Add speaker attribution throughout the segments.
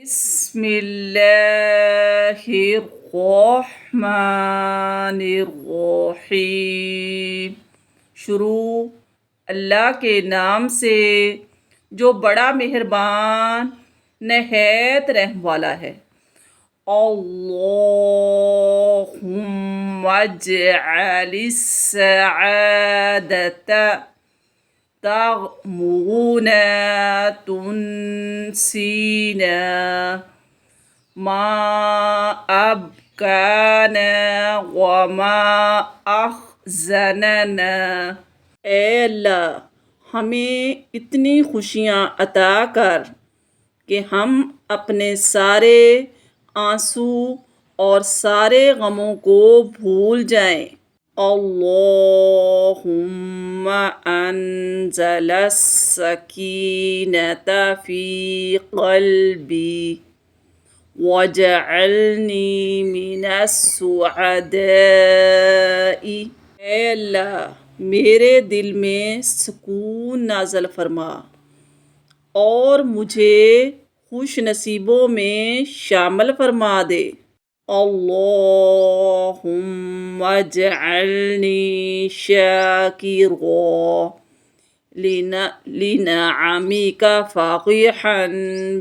Speaker 1: بسم اللہ الرحمن الرحیم۔ شروع اللہ کے نام سے جو بڑا مہربان نہایت رحم والا ہے۔ اللہم اجعل السعادة تغمرنا تنسینا ما ابکانا وما احزننا۔ اے اللہ ہمیں اتنی خوشیاں عطا کر کہ ہم اپنے سارے آنسو اور سارے غموں کو بھول جائیں۔ اللہم انزل السکینۃ فی قلبی وجعلنی من السعداء۔ اے اللہ میرے دل میں سکون نازل فرما اور مجھے خوش نصیبوں میں شامل فرما دے۔ اللہم اجعلنی شاکرا لنعمک فریحا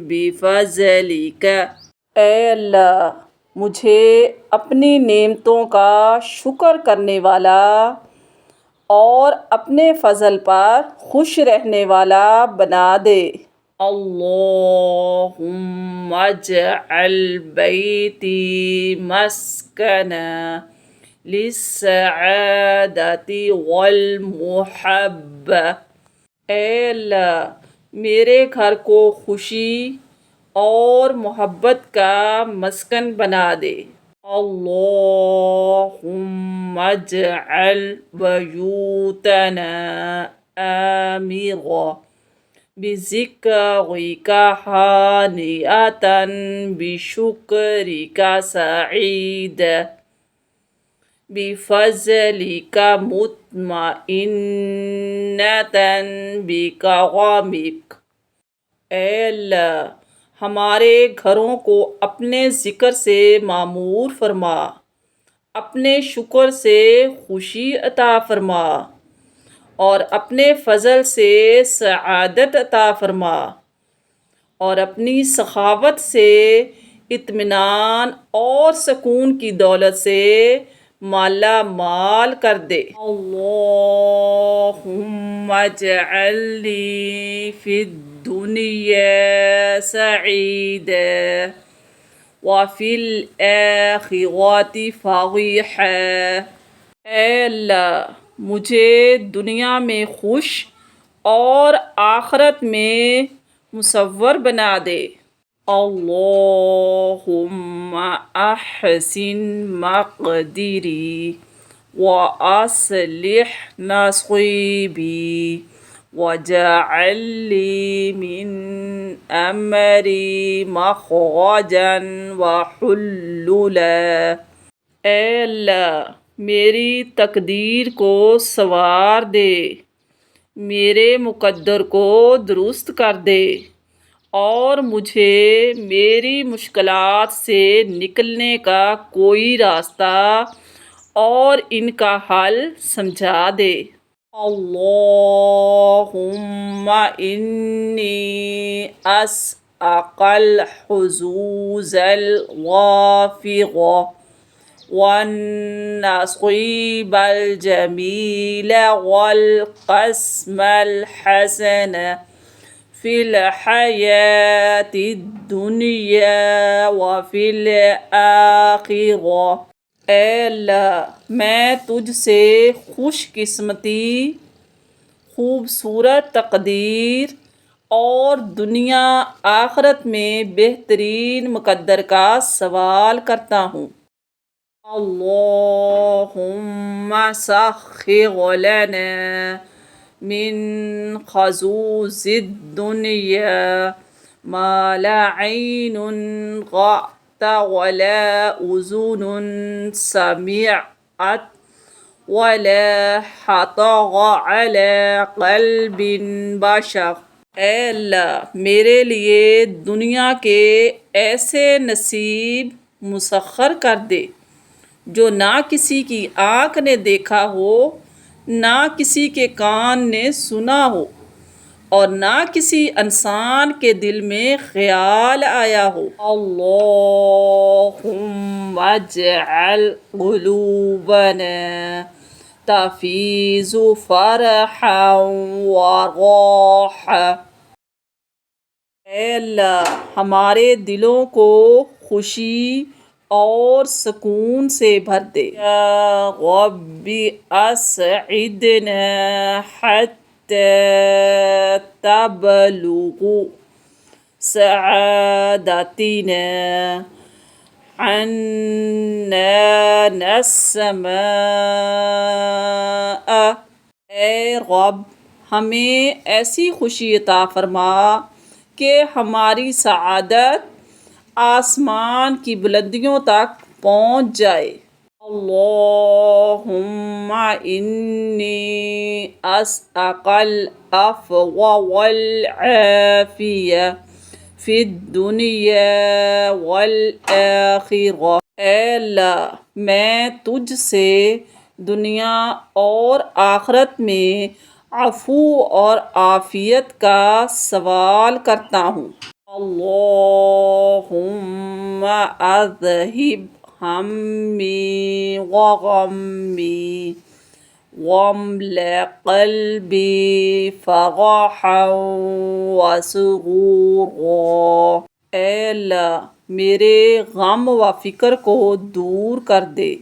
Speaker 1: بفضلک۔ اے اللہ مجھے اپنی نعمتوں کا شکر کرنے والا اور اپنے فضل پر خوش رہنے والا بنا دے۔ اللہم اجعل بیتی مسکنا للسعادۃ والمحبہ۔ اے اللہ میرے گھر کو خوشی اور محبت کا مسکن بنا دے۔ اللہم اجعل بیوتنا آمرا بذکرک ہانئۃ بشکرک سعیدا بفضلک مطمئنۃ بکرمک۔ اے اللہ ہمارے گھروں کو اپنے ذکر سے معمور فرما، اپنے شکر سے خوشی عطا فرما اور اپنے فضل سے سعادت عطا فرما اور اپنی سخاوت سے اطمینان اور سکون کی دولت سے مالا مال کر دے۔ اللہم اجعلنی فی الدنیا سعیدا وفی الآخرۃ فریحا۔ اے اللہ مجھے دنیا میں خوش اور آخرت میں مسرور بنا دے۔ اللہم احسن مقدری واصلح نصیبی واجعل لی من امری مخرجا وحللا۔ اے اللہ میری تقدیر کو سنوار دے، میرے مقدر کو درست کر دے اور مجھے میری مشکلات سے نکلنے کا کوئی راستہ اور ان کا حل سمجھا دے۔ اللہم انی اسألک الحظوظ الوافر والنصیب الجمیل والقسم الحسن فی الحیاۃ الدنیا وفی الآخرہ۔ اے اللہ میں تجھ سے خوش قسمتی، خوبصورت تقدیر اور دنیا آخرت میں بہترین مقدر کا سوال کرتا ہوں۔ اللہم سخر لنا من کنوز الدنیا ما لا عین رأت ولا اذن سمعت ولا خطر على قلب بشر۔ اے اللہ میرے لیے دنیا کے ایسے نصیب مسخر کر دے جو نہ کسی کی آنکھ نے دیکھا ہو، نہ کسی کے کان نے سنا ہو، اور نہ کسی انسان کے دل میں خیال آیا ہو۔ اللہم اجعل قلوبنا تفیض فرحا وراحا۔ اے اللہ ہمارے دلوں کو خوشی اور سکون سے بھر دے۔ یا رب اسعدنا حتی تبلغ سعادتنا عنان السماء۔ اے رب ہمیں ایسی خوشی عطا فرما کہ ہماری سعادت آسمان کی بلندیوں تک پہنچ جائے۔ اللہم انی اسألک العفو والعافیہ فی الدنیا والآخرہ۔ اے اللہ میں تجھ سے دنیا اور آخرت میں عفو اور عافیت کا سوال کرتا ہوں۔ اللہم اذہب ہمی وغمی واملأ قلبی فرحا وسرورا۔ اے اللہ میرے غم و فکر کو دور کر دے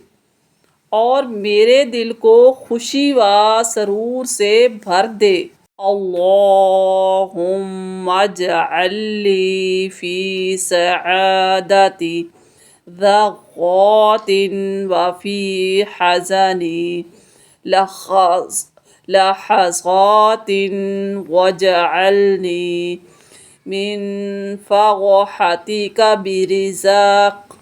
Speaker 1: اور میرے دل کو خوشی و سرور سے بھر دے۔ اللہم اجعل لی فی سعادتی ذرات وفی حزنی لحظات واجعلنی من فرحتک برزاق